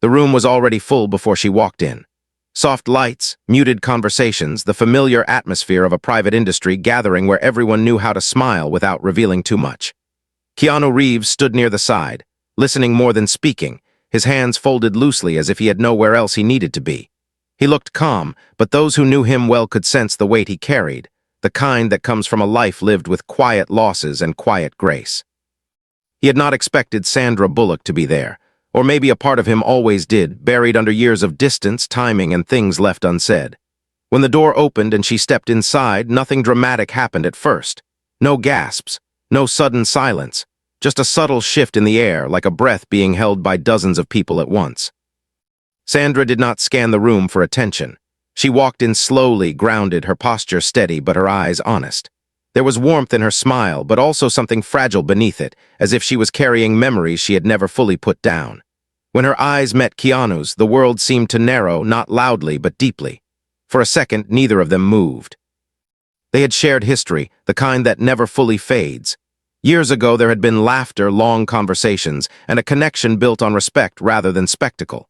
The room was already full before she walked in. Soft lights, muted conversations, the familiar atmosphere of a private industry gathering where everyone knew how to smile without revealing too much. Keanu Reeves stood near the side, listening more than speaking, his hands folded loosely as if he had nowhere else he needed to be. He looked calm, but those who knew him well could sense the weight he carried, the kind that comes from a life lived with quiet losses and quiet grace. He had not expected Sandra Bullock to be there, or maybe a part of him always did, buried under years of distance, timing, and things left unsaid. When the door opened and she stepped inside, nothing dramatic happened at first. No gasps, no sudden silence, just a subtle shift in the air, like a breath being held by dozens of people at once. Sandra did not scan the room for attention. She walked in slowly, grounded, her posture steady but her eyes honest. There was warmth in her smile, but also something fragile beneath it, as if she was carrying memories she had never fully put down. When her eyes met Keanu's, the world seemed to narrow, not loudly but deeply. For a second, neither of them moved. They had shared history, the kind that never fully fades. Years ago there had been laughter, long conversations, and a connection built on respect rather than spectacle.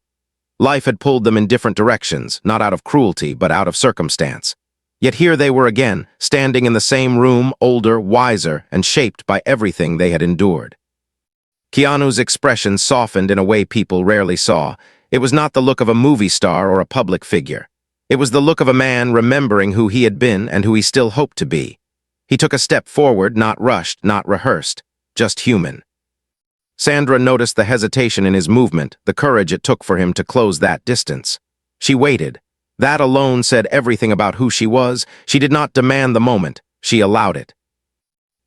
Life had pulled them in different directions, not out of cruelty, but out of circumstance. Yet here they were again, standing in the same room, older, wiser, and shaped by everything they had endured. Keanu's expression softened in a way people rarely saw. It was not the look of a movie star or a public figure. It was the look of a man remembering who he had been and who he still hoped to be. He took a step forward, not rushed, not rehearsed, just human. Sandra noticed the hesitation in his movement, the courage it took for him to close that distance. She waited. That alone said everything about who she was. She did not demand the moment. She allowed it.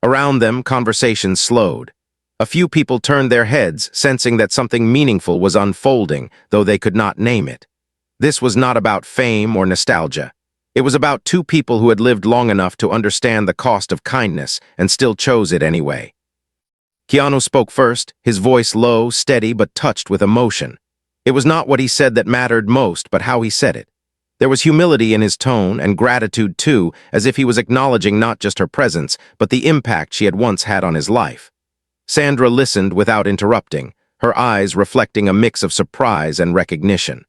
Around them, conversations slowed. A few people turned their heads, sensing that something meaningful was unfolding, though they could not name it. This was not about fame or nostalgia. It was about two people who had lived long enough to understand the cost of kindness and still chose it anyway. Keanu spoke first, his voice low, steady, but touched with emotion. It was not what he said that mattered most, but how he said it. There was humility in his tone, and gratitude too, as if he was acknowledging not just her presence, but the impact she had once had on his life. Sandra listened without interrupting, her eyes reflecting a mix of surprise and recognition.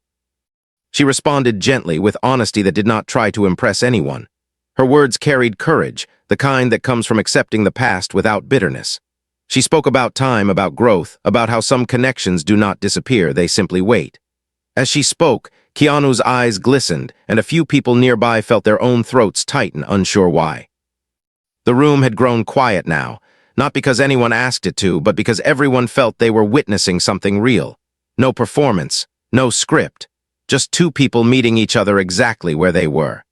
She responded gently, with honesty that did not try to impress anyone. Her words carried courage, the kind that comes from accepting the past without bitterness. She spoke about time, about growth, about how some connections do not disappear, they simply wait. As she spoke, Keanu's eyes glistened, and a few people nearby felt their own throats tighten, unsure why. The room had grown quiet now, not because anyone asked it to, but because everyone felt they were witnessing something real. No performance, no script, just two people meeting each other exactly where they were.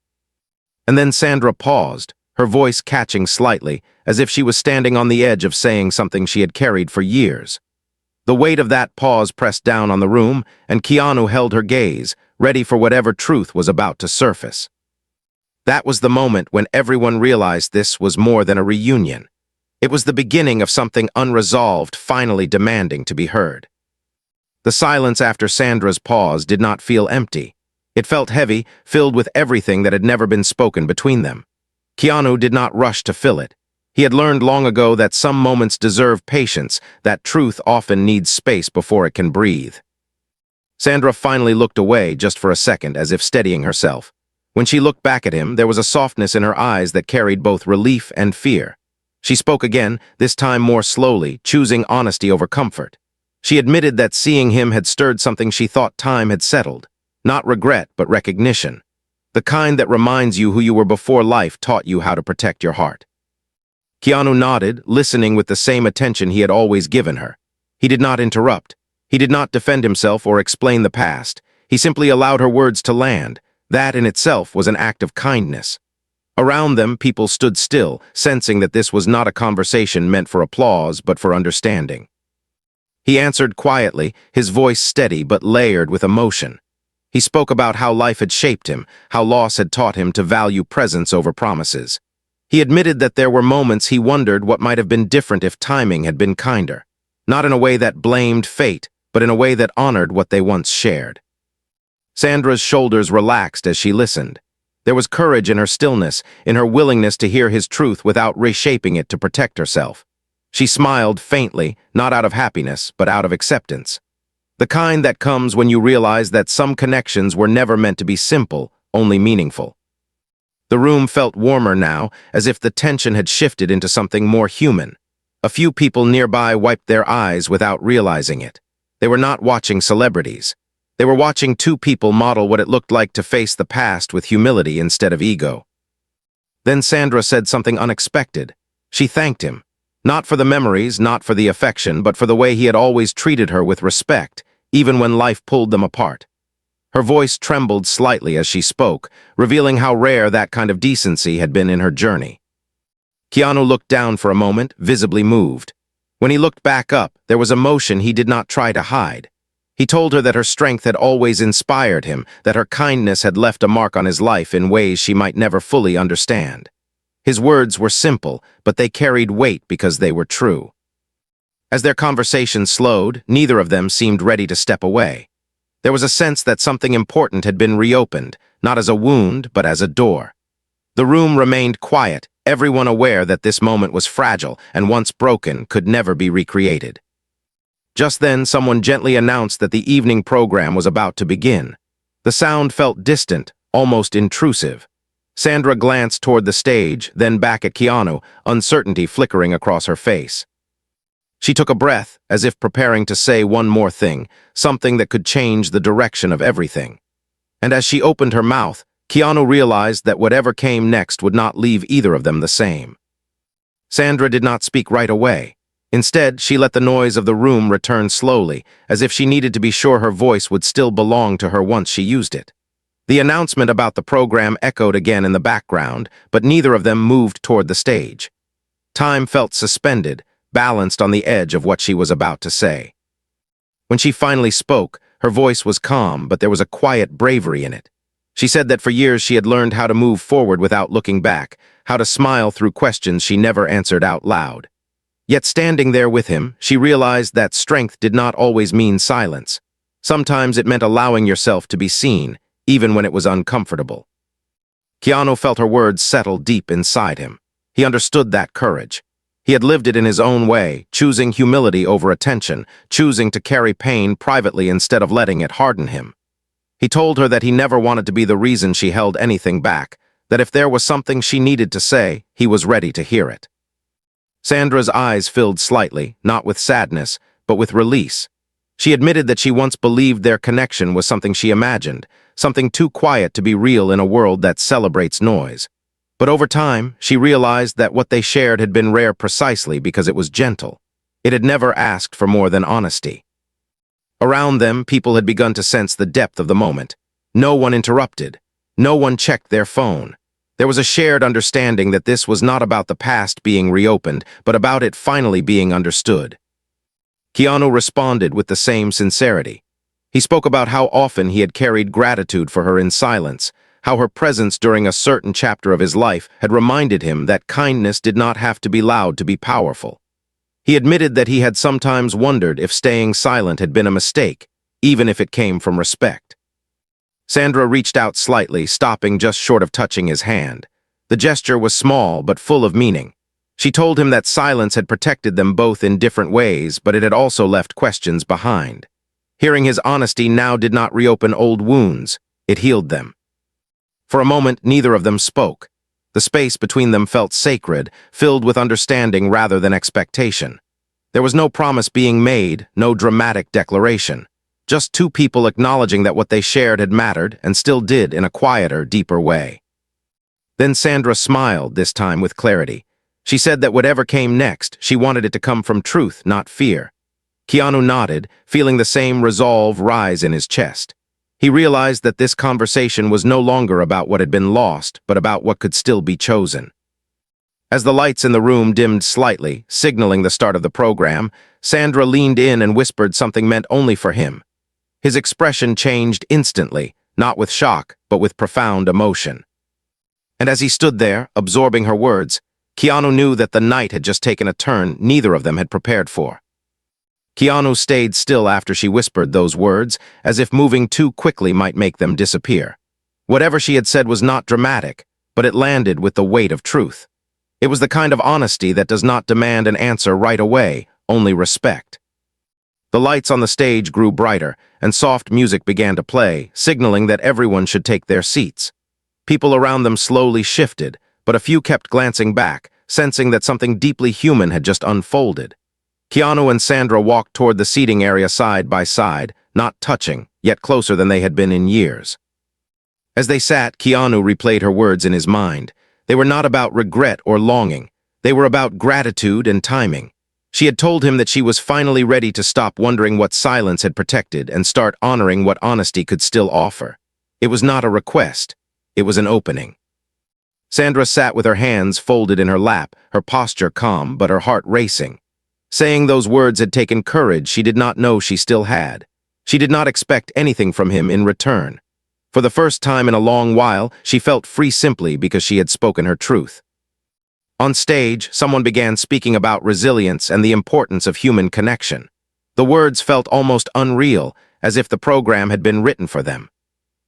And then Sandra paused, her voice catching slightly, as if she was standing on the edge of saying something she had carried for years. The weight of that pause pressed down on the room, and Keanu held her gaze, ready for whatever truth was about to surface. That was the moment when everyone realized this was more than a reunion. It was the beginning of something unresolved, finally demanding to be heard. The silence after Sandra's pause did not feel empty. It felt heavy, filled with everything that had never been spoken between them. Keanu did not rush to fill it. He had learned long ago that some moments deserve patience, that truth often needs space before it can breathe. Sandra finally looked away just for a second, as if steadying herself. When she looked back at him, there was a softness in her eyes that carried both relief and fear. She spoke again, this time more slowly, choosing honesty over comfort. She admitted that seeing him had stirred something she thought time had settled. Not regret, but recognition. The kind that reminds you who you were before life taught you how to protect your heart. Keanu nodded, listening with the same attention he had always given her. He did not interrupt. He did not defend himself or explain the past. He simply allowed her words to land. That in itself was an act of kindness. Around them, people stood still, sensing that this was not a conversation meant for applause, but for understanding. He answered quietly, his voice steady but layered with emotion. He spoke about how life had shaped him, how loss had taught him to value presence over promises. He admitted that there were moments he wondered what might have been different if timing had been kinder. Not in a way that blamed fate, but in a way that honored what they once shared. Sandra's shoulders relaxed as she listened. There was courage in her stillness, in her willingness to hear his truth without reshaping it to protect herself. She smiled faintly, not out of happiness, but out of acceptance. The kind that comes when you realize that some connections were never meant to be simple, only meaningful. The room felt warmer now, as if the tension had shifted into something more human. A few people nearby wiped their eyes without realizing it. They were not watching celebrities. They were watching two people model what it looked like to face the past with humility instead of ego. Then Sandra said something unexpected. She thanked him. Not for the memories, not for the affection, but for the way he had always treated her with respect, even when life pulled them apart. Her voice trembled slightly as she spoke, revealing how rare that kind of decency had been in her journey. Keanu looked down for a moment, visibly moved. When he looked back up, there was emotion he did not try to hide. He told her that her strength had always inspired him, that her kindness had left a mark on his life in ways she might never fully understand. His words were simple, but they carried weight because they were true. As their conversation slowed, neither of them seemed ready to step away. There was a sense that something important had been reopened, not as a wound, but as a door. The room remained quiet, everyone aware that this moment was fragile and once broken could never be recreated. Just then, someone gently announced that the evening program was about to begin. The sound felt distant, almost intrusive. Sandra glanced toward the stage, then back at Keanu, uncertainty flickering across her face. She took a breath, as if preparing to say one more thing, something that could change the direction of everything. And as she opened her mouth, Keanu realized that whatever came next would not leave either of them the same. Sandra did not speak right away. Instead, she let the noise of the room return slowly, as if she needed to be sure her voice would still belong to her once she used it. The announcement about the program echoed again in the background, but neither of them moved toward the stage. Time felt suspended, balanced on the edge of what she was about to say. When she finally spoke, her voice was calm, but there was a quiet bravery in it. She said that for years she had learned how to move forward without looking back, how to smile through questions she never answered out loud. Yet standing there with him, she realized that strength did not always mean silence. Sometimes it meant allowing yourself to be seen, even when it was uncomfortable. Keanu felt her words settle deep inside him. He understood that courage. He had lived it in his own way, choosing humility over attention, choosing to carry pain privately instead of letting it harden him. He told her that he never wanted to be the reason she held anything back, that if there was something she needed to say, he was ready to hear it. Sandra's eyes filled slightly, not with sadness, but with release. She admitted that she once believed their connection was something she imagined, something too quiet to be real in a world that celebrates noise. But over time, she realized that what they shared had been rare precisely because it was gentle. It had never asked for more than honesty. Around them, people had begun to sense the depth of the moment. No one interrupted. No one checked their phone. There was a shared understanding that this was not about the past being reopened, but about it finally being understood. Keanu responded with the same sincerity. He spoke about how often he had carried gratitude for her in silence, how her presence during a certain chapter of his life had reminded him that kindness did not have to be loud to be powerful. He admitted that he had sometimes wondered if staying silent had been a mistake, even if it came from respect. Sandra reached out slightly, stopping just short of touching his hand. The gesture was small but full of meaning. She told him that silence had protected them both in different ways, but it had also left questions behind. Hearing his honesty now did not reopen old wounds, it healed them. For a moment, neither of them spoke. The space between them felt sacred, filled with understanding rather than expectation. There was no promise being made, no dramatic declaration. Just two people acknowledging that what they shared had mattered and still did in a quieter, deeper way. Then Sandra smiled, this time with clarity. She said that whatever came next, she wanted it to come from truth, not fear. Keanu nodded, feeling the same resolve rise in his chest. He realized that this conversation was no longer about what had been lost, but about what could still be chosen. As the lights in the room dimmed slightly, signaling the start of the program, Sandra leaned in and whispered something meant only for him. His expression changed instantly, not with shock, but with profound emotion. And as he stood there, absorbing her words, Keanu knew that the night had just taken a turn neither of them had prepared for. Keanu stayed still after she whispered those words, as if moving too quickly might make them disappear. Whatever she had said was not dramatic, but it landed with the weight of truth. It was the kind of honesty that does not demand an answer right away, only respect. The lights on the stage grew brighter, and soft music began to play, signaling that everyone should take their seats. People around them slowly shifted, but a few kept glancing back, sensing that something deeply human had just unfolded. Keanu and Sandra walked toward the seating area side by side, not touching, yet closer than they had been in years. As they sat, Keanu replayed her words in his mind. They were not about regret or longing. They were about gratitude and timing. She had told him that she was finally ready to stop wondering what silence had protected and start honoring what honesty could still offer. It was not a request. It was an opening. Sandra sat with her hands folded in her lap, her posture calm but her heart racing. Saying those words had taken courage she did not know she still had. She did not expect anything from him in return. For the first time in a long while, she felt free simply because she had spoken her truth. On stage, someone began speaking about resilience and the importance of human connection. The words felt almost unreal, as if the program had been written for them.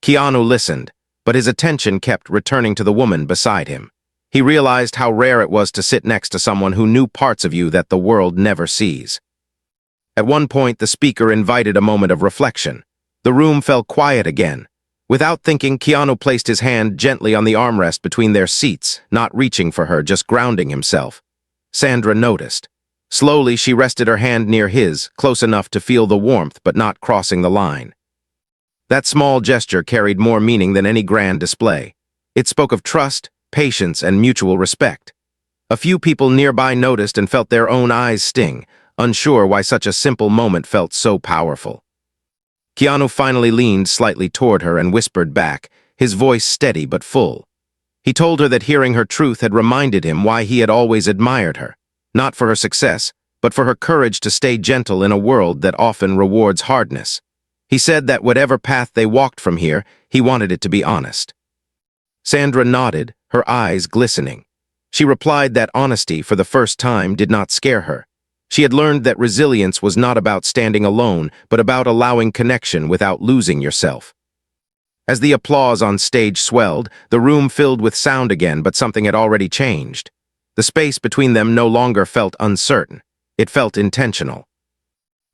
Keanu listened, but his attention kept returning to the woman beside him. He realized how rare it was to sit next to someone who knew parts of you that the world never sees. At one point, the speaker invited a moment of reflection. The room fell quiet again. Without thinking, Keanu placed his hand gently on the armrest between their seats, not reaching for her, just grounding himself. Sandra noticed. Slowly, she rested her hand near his, close enough to feel the warmth but not crossing the line. That small gesture carried more meaning than any grand display. It spoke of trust, patience, and mutual respect. A few people nearby noticed and felt their own eyes sting, unsure why such a simple moment felt so powerful. Keanu finally leaned slightly toward her and whispered back, his voice steady but full. He told her that hearing her truth had reminded him why he had always admired her, not for her success, but for her courage to stay gentle in a world that often rewards hardness. He said that whatever path they walked from here, he wanted it to be honest. Sandra nodded, her eyes glistening. She replied that honesty, for the first time, did not scare her. She had learned that resilience was not about standing alone, but about allowing connection without losing yourself. As the applause on stage swelled, the room filled with sound again, but something had already changed. The space between them no longer felt uncertain. It felt intentional.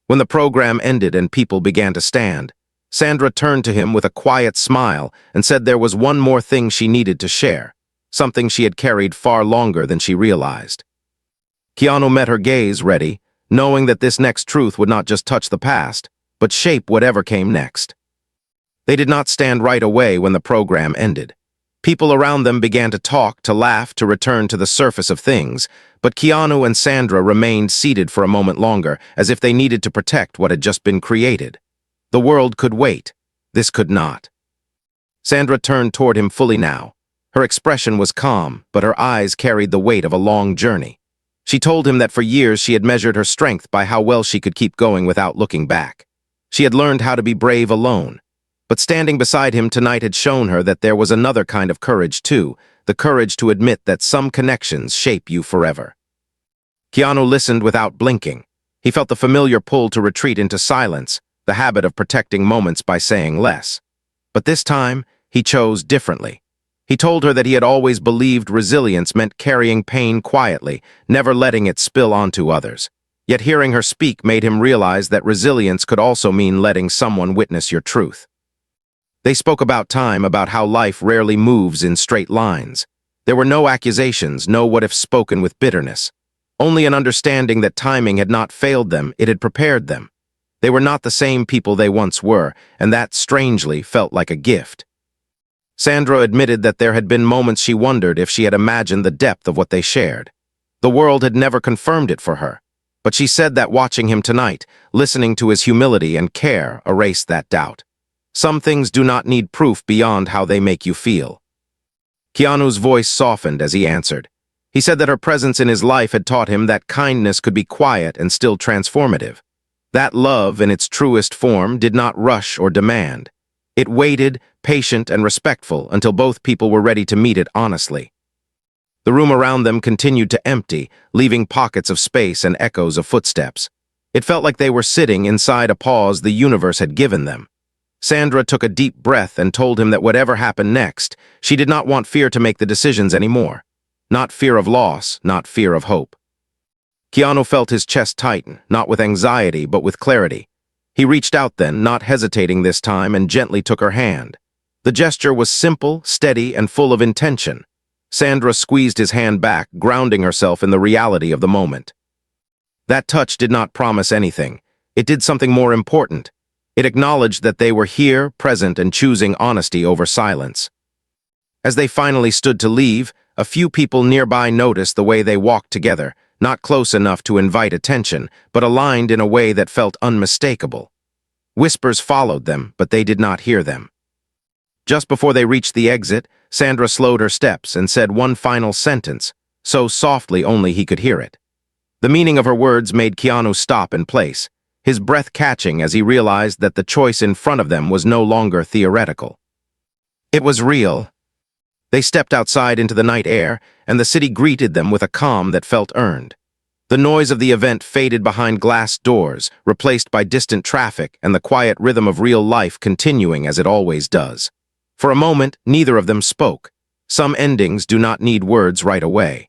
When the program ended and people began to stand, Sandra turned to him with a quiet smile and said there was one more thing she needed to share, something she had carried far longer than she realized. Keanu met her gaze ready, knowing that this next truth would not just touch the past, but shape whatever came next. They did not stand right away when the program ended. People around them began to talk, to laugh, to return to the surface of things, but Keanu and Sandra remained seated for a moment longer, as if they needed to protect what had just been created. The world could wait. This could not. Sandra turned toward him fully now. Her expression was calm, but her eyes carried the weight of a long journey. She told him that for years she had measured her strength by how well she could keep going without looking back. She had learned how to be brave alone. But standing beside him tonight had shown her that there was another kind of courage too, the courage to admit that some connections shape you forever. Keanu listened without blinking. He felt the familiar pull to retreat into silence, the habit of protecting moments by saying less. But this time, he chose differently. He told her that he had always believed resilience meant carrying pain quietly, never letting it spill onto others. Yet hearing her speak made him realize that resilience could also mean letting someone witness your truth. They spoke about time, about how life rarely moves in straight lines. There were no accusations, no what-ifs spoken with bitterness. Only an understanding that timing had not failed them, it had prepared them. They were not the same people they once were, and that, strangely, felt like a gift. Sandra admitted that there had been moments she wondered if she had imagined the depth of what they shared. The world had never confirmed it for her, but she said that watching him tonight, listening to his humility and care, erased that doubt. Some things do not need proof beyond how they make you feel. Keanu's voice softened as he answered. He said that her presence in his life had taught him that kindness could be quiet and still transformative. That love, in its truest form, did not rush or demand. It waited, patient and respectful, until both people were ready to meet it honestly. The room around them continued to empty, leaving pockets of space and echoes of footsteps. It felt like they were sitting inside a pause the universe had given them. Sandra took a deep breath and told him that whatever happened next, she did not want fear to make the decisions anymore. Not fear of loss, not fear of hope. Keanu felt his chest tighten, not with anxiety, but with clarity. He reached out then, not hesitating this time, and gently took her hand. The gesture was simple, steady, and full of intention. Sandra squeezed his hand back, grounding herself in the reality of the moment. That touch did not promise anything. It did something more important. It acknowledged that they were here, present, and choosing honesty over silence. As they finally stood to leave, a few people nearby noticed the way they walked together, not close enough to invite attention, but aligned in a way that felt unmistakable. Whispers followed them, but they did not hear them. Just before they reached the exit, Sandra slowed her steps and said one final sentence, so softly only he could hear it. The meaning of her words made Keanu stop in place, his breath catching as he realized that the choice in front of them was no longer theoretical. It was real. They stepped outside into the night air, and the city greeted them with a calm that felt earned. The noise of the event faded behind glass doors, replaced by distant traffic and the quiet rhythm of real life continuing as it always does. For a moment, neither of them spoke. Some endings do not need words right away.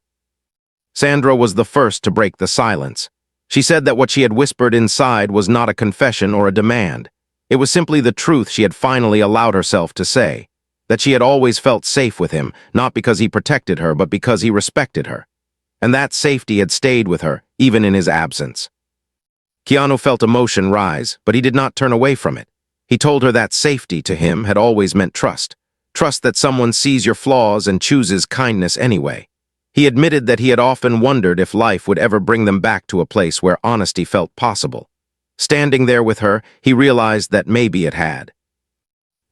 Sandra was the first to break the silence. She said that what she had whispered inside was not a confession or a demand. It was simply the truth she had finally allowed herself to say. That she had always felt safe with him, not because he protected her, but because he respected her. And that safety had stayed with her, even in his absence. Keanu felt emotion rise, but he did not turn away from it. He told her that safety to him had always meant trust. Trust that someone sees your flaws and chooses kindness anyway. He admitted that he had often wondered if life would ever bring them back to a place where honesty felt possible. Standing there with her, he realized that maybe it had.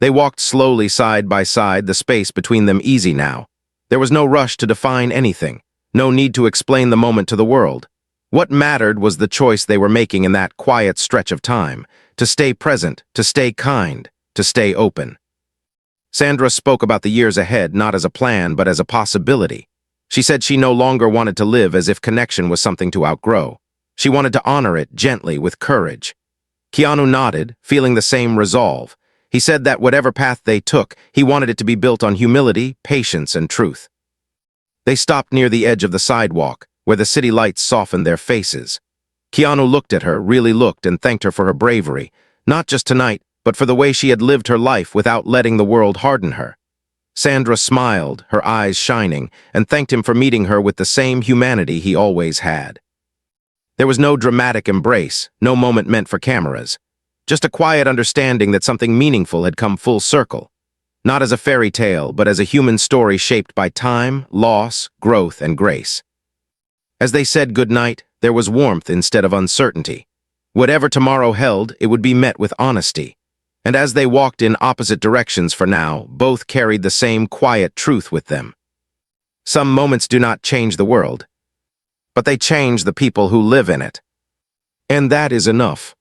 They walked slowly side by side, the space between them easy now. There was no rush to define anything, no need to explain the moment to the world. What mattered was the choice they were making in that quiet stretch of time, to stay present, to stay kind, to stay open. Sandra spoke about the years ahead not as a plan but as a possibility. She said she no longer wanted to live as if connection was something to outgrow. She wanted to honor it gently, with courage. Keanu nodded, feeling the same resolve. He said that whatever path they took, he wanted it to be built on humility, patience, and truth. They stopped near the edge of the sidewalk, where the city lights softened their faces. Keanu looked at her, really looked, and thanked her for her bravery, not just tonight, but for the way she had lived her life without letting the world harden her. Sandra smiled, her eyes shining, and thanked him for meeting her with the same humanity he always had. There was no dramatic embrace, no moment meant for cameras. Just a quiet understanding that something meaningful had come full circle. Not as a fairy tale, but as a human story shaped by time, loss, growth, and grace. As they said goodnight, there was warmth instead of uncertainty. Whatever tomorrow held, it would be met with honesty. And as they walked in opposite directions for now, both carried the same quiet truth with them. Some moments do not change the world, but they change the people who live in it. And that is enough.